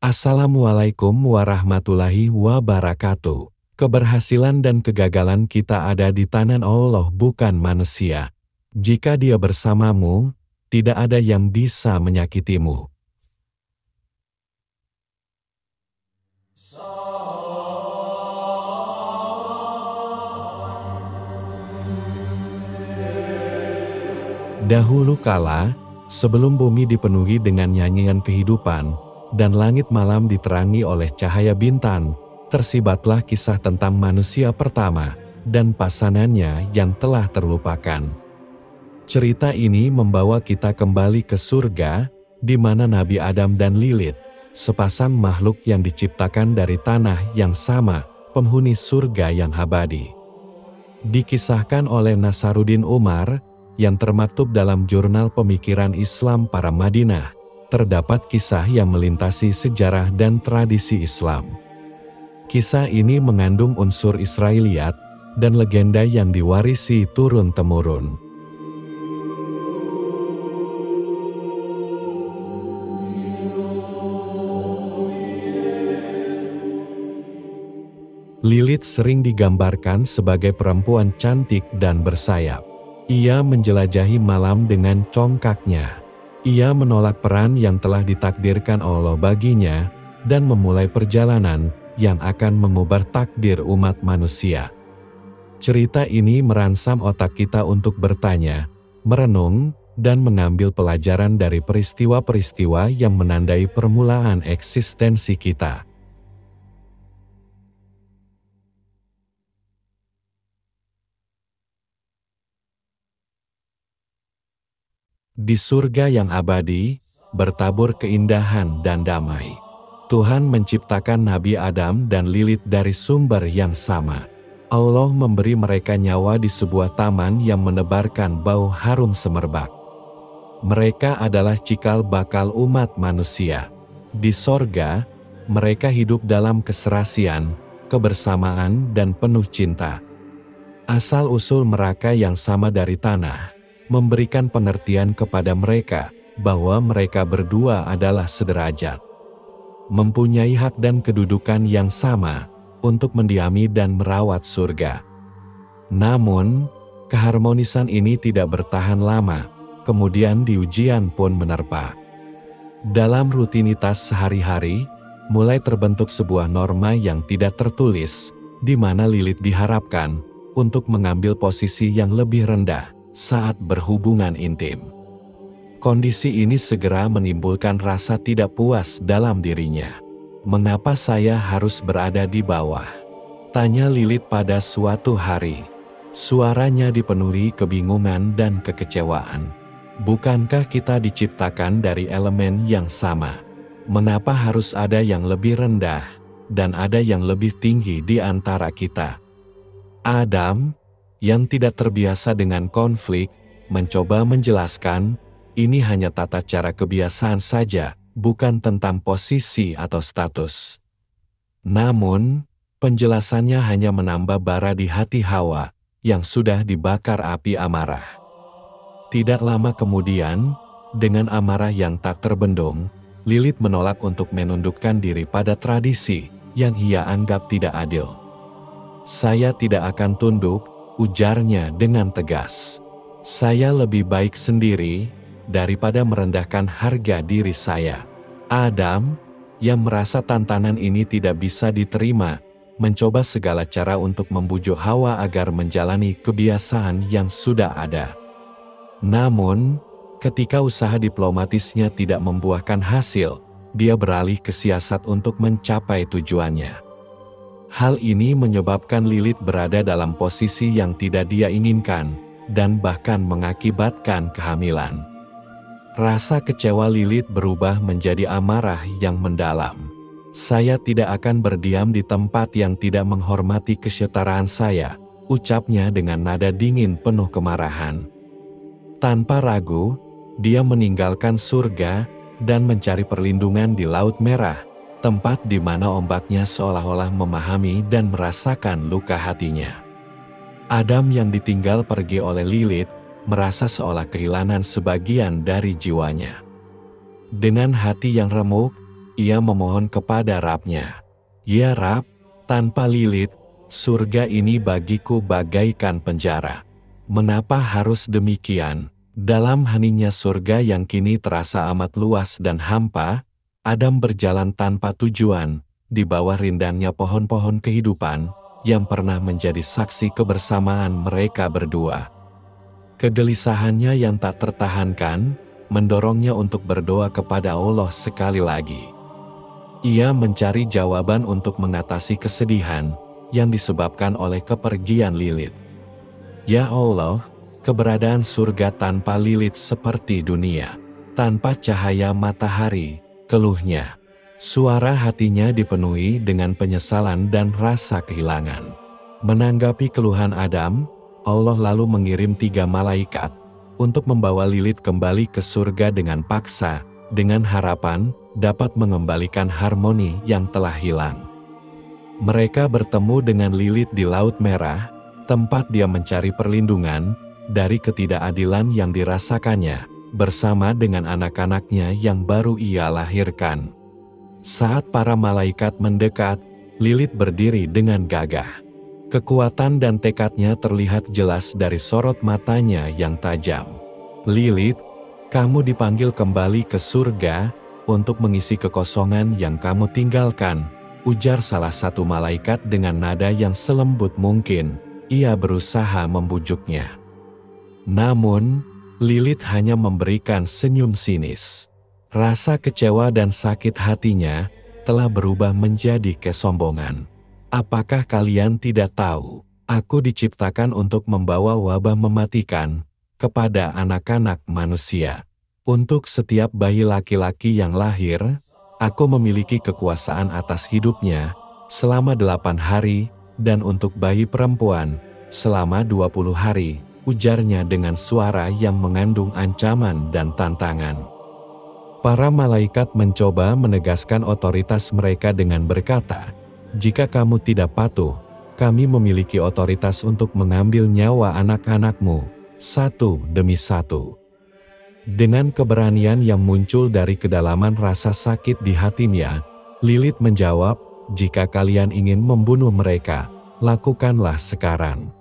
Assalamualaikum warahmatullahi wabarakatuh. Keberhasilan dan kegagalan kita ada di tangan Allah, bukan manusia. Jika Dia bersamamu, tidak ada yang bisa menyakitimu. Dahulu kala, sebelum bumi dipenuhi dengan nyanyian kehidupan, dan langit malam diterangi oleh cahaya bintang, tersibatlah kisah tentang manusia pertama, dan pasangannya yang telah terlupakan. Cerita ini membawa kita kembali ke surga, di mana Nabi Adam dan Lilith, sepasang makhluk yang diciptakan dari tanah yang sama, penghuni surga yang abadi. Dikisahkan oleh Nasaruddin Umar, yang termaktub dalam Jurnal Pemikiran Islam para Madinah, terdapat kisah yang melintasi sejarah dan tradisi Islam. Kisah ini mengandung unsur Israiliyat dan legenda yang diwarisi turun-temurun. Lilith sering digambarkan sebagai perempuan cantik dan bersayap. Ia menjelajahi malam dengan congkaknya. Ia menolak peran yang telah ditakdirkan Allah baginya, dan memulai perjalanan yang akan mengubah takdir umat manusia. Cerita ini merangsang otak kita untuk bertanya, merenung, dan mengambil pelajaran dari peristiwa-peristiwa yang menandai permulaan eksistensi kita. Di surga yang abadi, bertabur keindahan dan damai. Tuhan menciptakan Nabi Adam dan Lilith dari sumber yang sama. Allah memberi mereka nyawa di sebuah taman yang menebarkan bau harum semerbak. Mereka adalah cikal bakal umat manusia. Di sorga, mereka hidup dalam keserasian, kebersamaan, dan penuh cinta. Asal-usul mereka yang sama dari tanah memberikan pengertian kepada mereka bahwa mereka berdua adalah sederajat, mempunyai hak dan kedudukan yang sama untuk mendiami dan merawat surga. Namun, keharmonisan ini tidak bertahan lama, kemudian di ujian pun menerpa. Dalam rutinitas sehari-hari, mulai terbentuk sebuah norma yang tidak tertulis, di mana Lilith diharapkan untuk mengambil posisi yang lebih rendah saat berhubungan intim. Kondisi ini segera menimbulkan rasa tidak puas dalam dirinya. Mengapa saya harus berada di bawah? Tanya Lilith pada suatu hari. Suaranya dipenuhi kebingungan dan kekecewaan. Bukankah kita diciptakan dari elemen yang sama? Mengapa harus ada yang lebih rendah dan ada yang lebih tinggi di antara kita? Adam, yang tidak terbiasa dengan konflik, mencoba menjelaskan, ini hanya tata cara kebiasaan saja, bukan tentang posisi atau status. Namun, penjelasannya hanya menambah bara di hati Hawa, yang sudah dibakar api amarah. Tidak lama kemudian, dengan amarah yang tak terbendung, Lilith menolak untuk menundukkan diri pada tradisi yang ia anggap tidak adil. Saya tidak akan tunduk, ujarnya dengan tegas. Saya lebih baik sendiri daripada merendahkan harga diri saya. Adam, yang merasa tantangan ini tidak bisa diterima, mencoba segala cara untuk membujuk Hawa agar menjalani kebiasaan yang sudah ada. Namun, ketika usaha diplomatisnya tidak membuahkan hasil, dia beralih ke siasat untuk mencapai tujuannya. Hal ini menyebabkan Lilith berada dalam posisi yang tidak dia inginkan, dan bahkan mengakibatkan kehamilan. Rasa kecewa Lilith berubah menjadi amarah yang mendalam. Saya tidak akan berdiam di tempat yang tidak menghormati kesetaraan saya, ucapnya dengan nada dingin penuh kemarahan. Tanpa ragu, dia meninggalkan surga dan mencari perlindungan di Laut Merah, tempat di mana ombaknya seolah-olah memahami dan merasakan luka hatinya. Adam yang ditinggal pergi oleh Lilith, merasa seolah kehilangan sebagian dari jiwanya. Dengan hati yang remuk, ia memohon kepada Rabb-Nya. "Ya Rabb, tanpa Lilith, surga ini bagiku bagaikan penjara. Mengapa harus demikian?" Dalam heningnya surga yang kini terasa amat luas dan hampa, Adam berjalan tanpa tujuan, di bawah rindangnya pohon-pohon kehidupan, yang pernah menjadi saksi kebersamaan mereka berdua. Kegelisahannya yang tak tertahankan, mendorongnya untuk berdoa kepada Allah sekali lagi. Ia mencari jawaban untuk mengatasi kesedihan, yang disebabkan oleh kepergian Lilith. "Ya Allah, keberadaan surga tanpa Lilith seperti dunia tanpa cahaya matahari," keluhnya. Suara hatinya dipenuhi dengan penyesalan dan rasa kehilangan. Menanggapi keluhan Adam, Allah lalu mengirim 3 malaikat untuk membawa Lilith kembali ke surga dengan paksa, dengan harapan dapat mengembalikan harmoni yang telah hilang. Mereka bertemu dengan Lilith di Laut Merah, tempat dia mencari perlindungan dari ketidakadilan yang dirasakannya, bersama dengan anak-anaknya yang baru ia lahirkan. Saat para malaikat mendekat, Lilith berdiri dengan gagah. Kekuatan dan tekadnya terlihat jelas dari sorot matanya yang tajam. "Lilith, kamu dipanggil kembali ke surga untuk mengisi kekosongan yang kamu tinggalkan," ujar salah satu malaikat dengan nada yang selembut mungkin. Ia berusaha membujuknya. Namun, Lilith hanya memberikan senyum sinis. Rasa kecewa dan sakit hatinya telah berubah menjadi kesombongan. "Apakah kalian tidak tahu, aku diciptakan untuk membawa wabah mematikan kepada anak-anak manusia? Untuk setiap bayi laki-laki yang lahir, aku memiliki kekuasaan atas hidupnya selama 8 hari, dan untuk bayi perempuan selama 20 hari, ujarnya dengan suara yang mengandung ancaman dan tantangan. Para malaikat mencoba menegaskan otoritas mereka dengan berkata, "Jika kamu tidak patuh, kami memiliki otoritas untuk mengambil nyawa anak-anakmu, satu demi satu." Dengan keberanian yang muncul dari kedalaman rasa sakit di hatinya, Lilith menjawab, "Jika kalian ingin membunuh mereka, lakukanlah sekarang.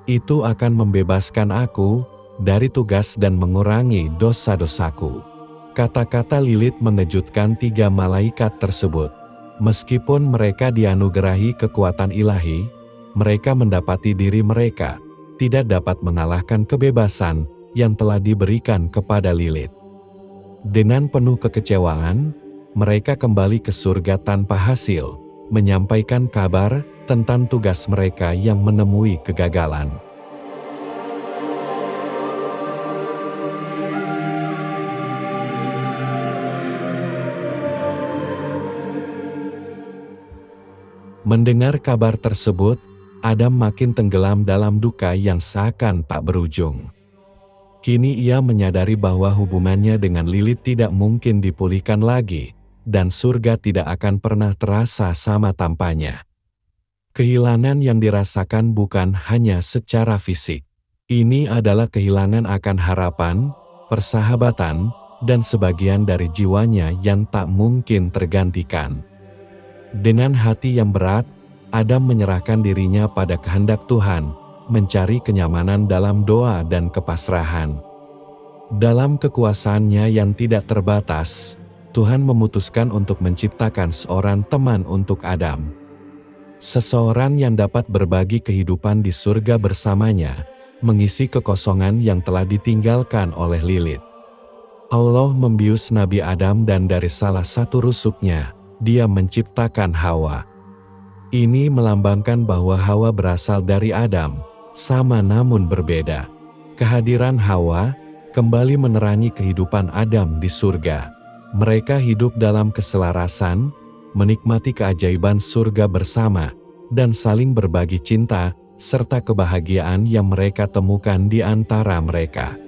Itu akan membebaskan aku dari tugas dan mengurangi dosa-dosaku." Kata-kata Lilith mengejutkan 3 malaikat tersebut. Meskipun mereka dianugerahi kekuatan ilahi, mereka mendapati diri mereka tidak dapat mengalahkan kebebasan yang telah diberikan kepada Lilith. Dengan penuh kekecewaan, mereka kembali ke surga tanpa hasil, menyampaikan kabar tentang tugas mereka yang menemui kegagalan. Mendengar kabar tersebut, Adam makin tenggelam dalam duka yang seakan tak berujung. Kini ia menyadari bahwa hubungannya dengan Lilith tidak mungkin dipulihkan lagi, dan surga tidak akan pernah terasa sama tampanya. Kehilangan yang dirasakan bukan hanya secara fisik. Ini adalah kehilangan akan harapan, persahabatan, dan sebagian dari jiwanya yang tak mungkin tergantikan. Dengan hati yang berat, Adam menyerahkan dirinya pada kehendak Tuhan, mencari kenyamanan dalam doa dan kepasrahan. Dalam kekuasaannya yang tidak terbatas, Tuhan memutuskan untuk menciptakan seorang teman untuk Adam. Seseorang yang dapat berbagi kehidupan di surga bersamanya, mengisi kekosongan yang telah ditinggalkan oleh Lilith. Allah membius Nabi Adam dan dari salah satu rusuknya, Dia menciptakan Hawa. Ini melambangkan bahwa Hawa berasal dari Adam, sama namun berbeda. Kehadiran Hawa kembali menerangi kehidupan Adam di surga. Mereka hidup dalam keselarasan, menikmati keajaiban surga bersama, dan saling berbagi cinta, serta kebahagiaan yang mereka temukan di antara mereka.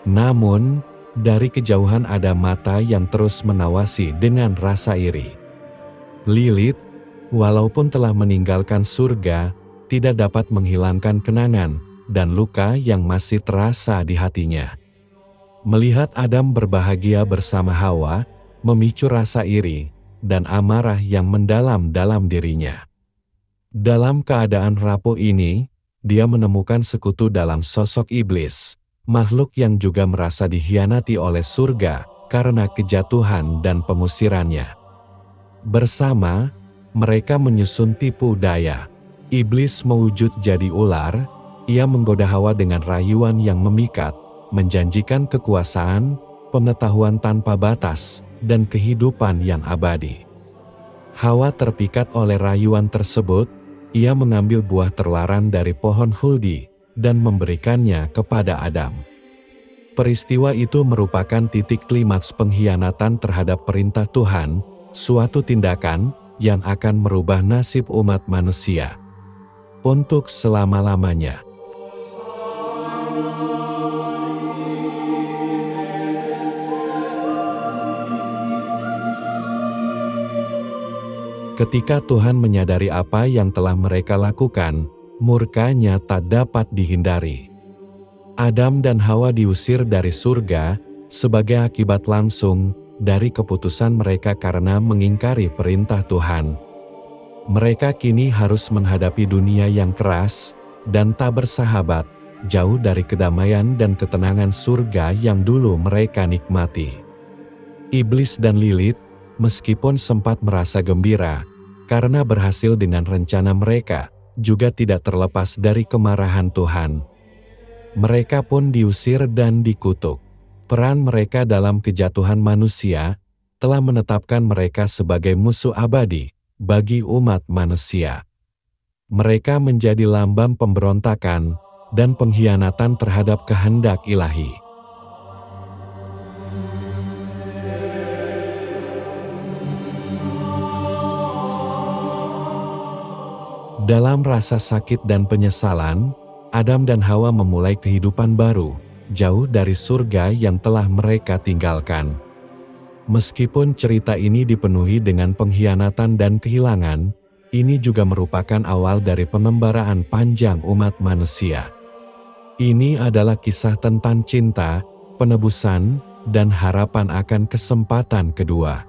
Namun, dari kejauhan ada mata yang terus menawasi dengan rasa iri. Lilith, walaupun telah meninggalkan surga, tidak dapat menghilangkan kenangan dan luka yang masih terasa di hatinya. Melihat Adam berbahagia bersama Hawa, memicu rasa iri dan amarah yang mendalam dalam dirinya. Dalam keadaan rapuh ini, dia menemukan sekutu dalam sosok iblis, makhluk yang juga merasa dikhianati oleh surga karena kejatuhan dan pengusirannya. Bersama, mereka menyusun tipu daya. Iblis mewujud jadi ular, ia menggoda Hawa dengan rayuan yang memikat, menjanjikan kekuasaan, pengetahuan tanpa batas, dan kehidupan yang abadi. Hawa terpikat oleh rayuan tersebut, ia mengambil buah terlarang dari pohon huldi dan memberikannya kepada Adam. Peristiwa itu merupakan titik klimaks pengkhianatan terhadap perintah Tuhan, suatu tindakan yang akan merubah nasib umat manusia untuk selama-lamanya. Ketika Tuhan menyadari apa yang telah mereka lakukan, murka-Nya tak dapat dihindari. Adam dan Hawa diusir dari surga sebagai akibat langsung dari keputusan mereka karena mengingkari perintah Tuhan. Mereka kini harus menghadapi dunia yang keras dan tak bersahabat, jauh dari kedamaian dan ketenangan surga yang dulu mereka nikmati. Iblis dan Lilith, meskipun sempat merasa gembira karena berhasil dengan rencana mereka, juga tidak terlepas dari kemarahan Tuhan. Mereka pun diusir dan dikutuk. Peran mereka dalam kejatuhan manusia telah menetapkan mereka sebagai musuh abadi bagi umat manusia. Mereka menjadi lambang pemberontakan dan pengkhianatan terhadap kehendak ilahi. Dalam rasa sakit dan penyesalan, Adam dan Hawa memulai kehidupan baru, jauh dari surga yang telah mereka tinggalkan. Meskipun cerita ini dipenuhi dengan pengkhianatan dan kehilangan, ini juga merupakan awal dari pengembaraan panjang umat manusia. Ini adalah kisah tentang cinta, penebusan, dan harapan akan kesempatan kedua.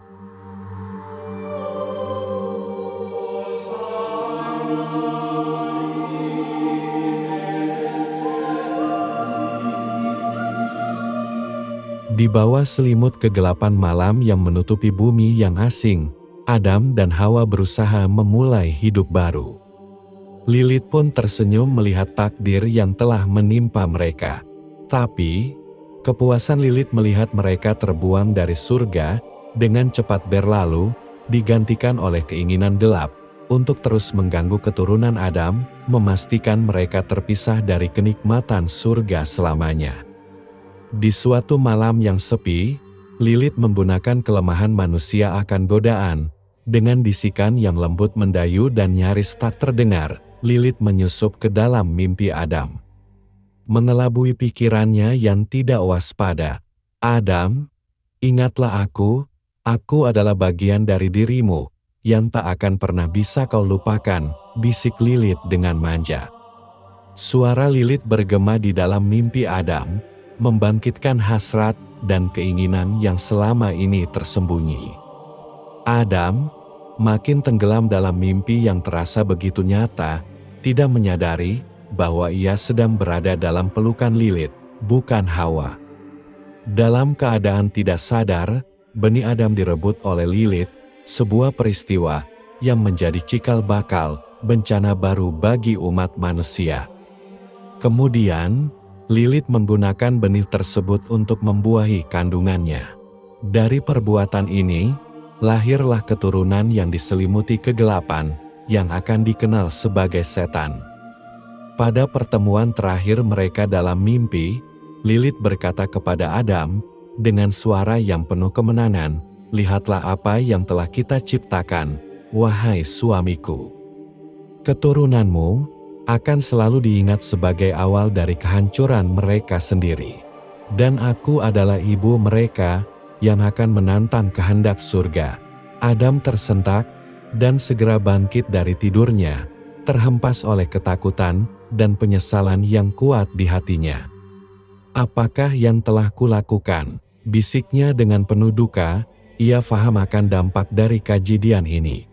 Di bawah selimut kegelapan malam yang menutupi bumi yang asing, Adam dan Hawa berusaha memulai hidup baru. Lilith pun tersenyum melihat takdir yang telah menimpa mereka. Tapi, kepuasan Lilith melihat mereka terbuang dari surga dengan cepat berlalu, digantikan oleh keinginan gelap untuk terus mengganggu keturunan Adam, memastikan mereka terpisah dari kenikmatan surga selamanya. Di suatu malam yang sepi, Lilith menggunakan kelemahan manusia akan godaan. Dengan bisikan yang lembut mendayu dan nyaris tak terdengar, Lilith menyusup ke dalam mimpi Adam. Mengelabui pikirannya yang tidak waspada. Adam, ingatlah aku adalah bagian dari dirimu, yang tak akan pernah bisa kau lupakan, bisik Lilith dengan manja. Suara Lilith bergema di dalam mimpi Adam, membangkitkan hasrat dan keinginan yang selama ini tersembunyi. Adam, makin tenggelam dalam mimpi yang terasa begitu nyata, tidak menyadari bahwa ia sedang berada dalam pelukan Lilith, bukan Hawa. Dalam keadaan tidak sadar, benih Adam direbut oleh Lilith, sebuah peristiwa yang menjadi cikal bakal bencana baru bagi umat manusia. Kemudian, Lilith menggunakan benih tersebut untuk membuahi kandungannya. Dari perbuatan ini, lahirlah keturunan yang diselimuti kegelapan, yang akan dikenal sebagai setan. Pada pertemuan terakhir mereka dalam mimpi, Lilith berkata kepada Adam, dengan suara yang penuh kemenangan, "Lihatlah apa yang telah kita ciptakan, wahai suamiku. Keturunanmu akan selalu diingat sebagai awal dari kehancuran mereka sendiri. Dan aku adalah ibu mereka yang akan menantang kehendak surga." Adam tersentak dan segera bangkit dari tidurnya, terhempas oleh ketakutan dan penyesalan yang kuat di hatinya. "Apakah yang telah kulakukan?" bisiknya dengan penuh duka. Ia faham akan dampak dari kejadian ini.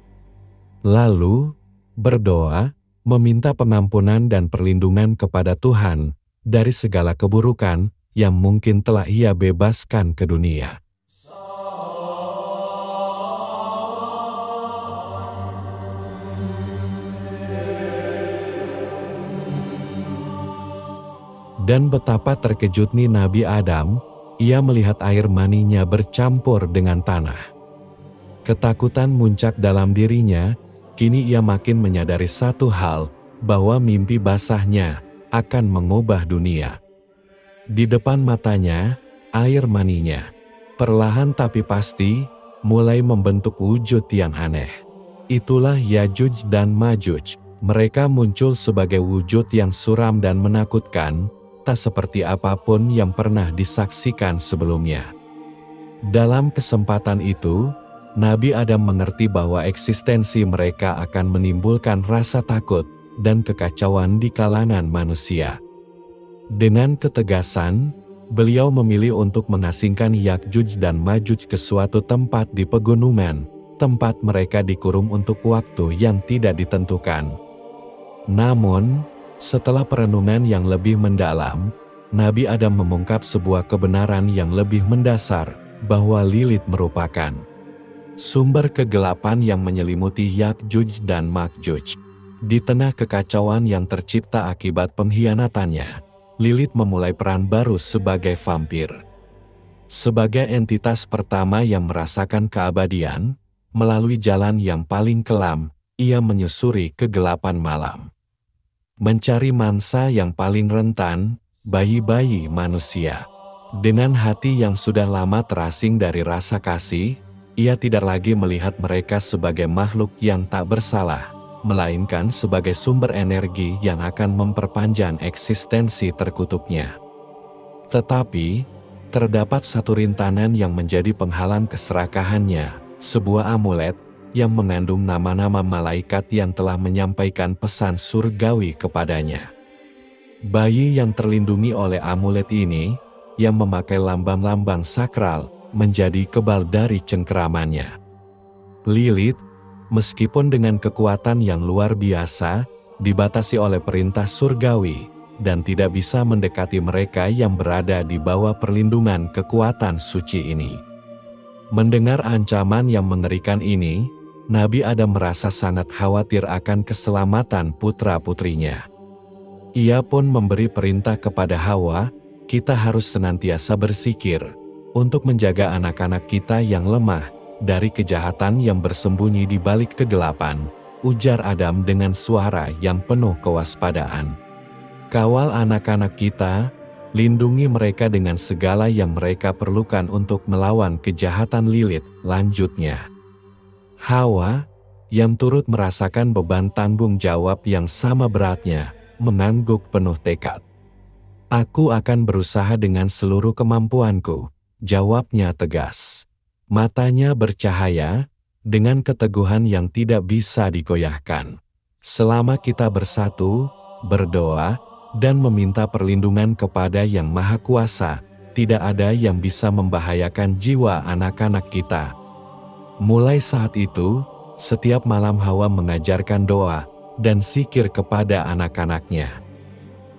Lalu, berdoa, meminta pengampunan dan perlindungan kepada Tuhan dari segala keburukan yang mungkin telah ia bebaskan ke dunia. Dan betapa terkejutnya Nabi Adam, ia melihat air maninya bercampur dengan tanah. Ketakutan muncak dalam dirinya, kini ia makin menyadari satu hal, bahwa mimpi basahnya akan mengubah dunia. Di depan matanya, air maninya, perlahan tapi pasti, mulai membentuk wujud yang aneh. Itulah Yajuj dan Majuj. Mereka muncul sebagai wujud yang suram dan menakutkan, tak seperti apapun yang pernah disaksikan sebelumnya. Dalam kesempatan itu, Nabi Adam mengerti bahwa eksistensi mereka akan menimbulkan rasa takut dan kekacauan di kalangan manusia. Dengan ketegasan, beliau memilih untuk mengasingkan Yakjuj dan Majuj ke suatu tempat di pegunungan, tempat mereka dikurung untuk waktu yang tidak ditentukan. Namun, setelah perenungan yang lebih mendalam, Nabi Adam mengungkap sebuah kebenaran yang lebih mendasar, bahwa Lilith merupakan sumber kegelapan yang menyelimuti Yakjuj dan Makjuj. Di tengah kekacauan yang tercipta akibat pengkhianatannya, Lilith memulai peran baru sebagai vampir. Sebagai entitas pertama yang merasakan keabadian, melalui jalan yang paling kelam, ia menyusuri kegelapan malam. Mencari mangsa yang paling rentan, bayi-bayi manusia. Dengan hati yang sudah lama terasing dari rasa kasih, ia tidak lagi melihat mereka sebagai makhluk yang tak bersalah, melainkan sebagai sumber energi yang akan memperpanjang eksistensi terkutuknya. Tetapi, terdapat satu rintangan yang menjadi penghalang keserakahannya, sebuah amulet yang mengandung nama-nama malaikat yang telah menyampaikan pesan surgawi kepadanya. Bayi yang terlindungi oleh amulet ini, yang memakai lambang-lambang sakral, menjadi kebal dari cengkeramannya. Lilith, meskipun dengan kekuatan yang luar biasa, dibatasi oleh perintah surgawi, dan tidak bisa mendekati mereka yang berada di bawah perlindungan kekuatan suci ini. Mendengar ancaman yang mengerikan ini, Nabi Adam merasa sangat khawatir akan keselamatan putra-putrinya. Ia pun memberi perintah kepada Hawa, "Kita harus senantiasa bersikir untuk menjaga anak-anak kita yang lemah dari kejahatan yang bersembunyi di balik kegelapan," ujar Adam dengan suara yang penuh kewaspadaan. "Kawal anak-anak kita, lindungi mereka dengan segala yang mereka perlukan untuk melawan kejahatan Lilith," lanjutnya. Hawa, yang turut merasakan beban tanggung jawab yang sama beratnya, mengangguk penuh tekad. "Aku akan berusaha dengan seluruh kemampuanku," jawabnya tegas. Matanya bercahaya, dengan keteguhan yang tidak bisa digoyahkan. "Selama kita bersatu, berdoa, dan meminta perlindungan kepada Yang Maha Kuasa, tidak ada yang bisa membahayakan jiwa anak-anak kita." Mulai saat itu, setiap malam Hawa mengajarkan doa dan zikir kepada anak-anaknya.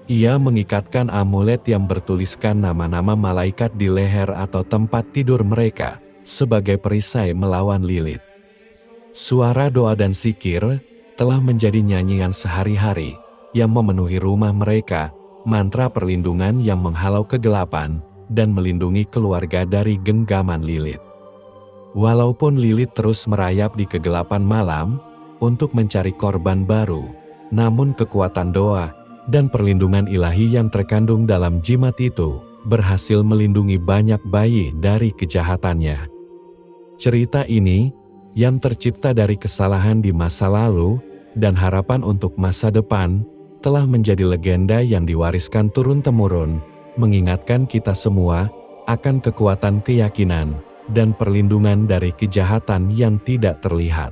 Ia mengikatkan amulet yang bertuliskan nama-nama malaikat di leher atau tempat tidur mereka, sebagai perisai melawan Lilith. Suara doa dan zikir telah menjadi nyanyian sehari-hari, yang memenuhi rumah mereka, mantra perlindungan yang menghalau kegelapan, dan melindungi keluarga dari genggaman Lilith. Walaupun Lilith terus merayap di kegelapan malam, untuk mencari korban baru, namun kekuatan doa dan perlindungan ilahi yang terkandung dalam jimat itu, berhasil melindungi banyak bayi dari kejahatannya. Cerita ini, yang tercipta dari kesalahan di masa lalu, dan harapan untuk masa depan, telah menjadi legenda yang diwariskan turun-temurun, mengingatkan kita semua akan kekuatan keyakinan dan perlindungan dari kejahatan yang tidak terlihat.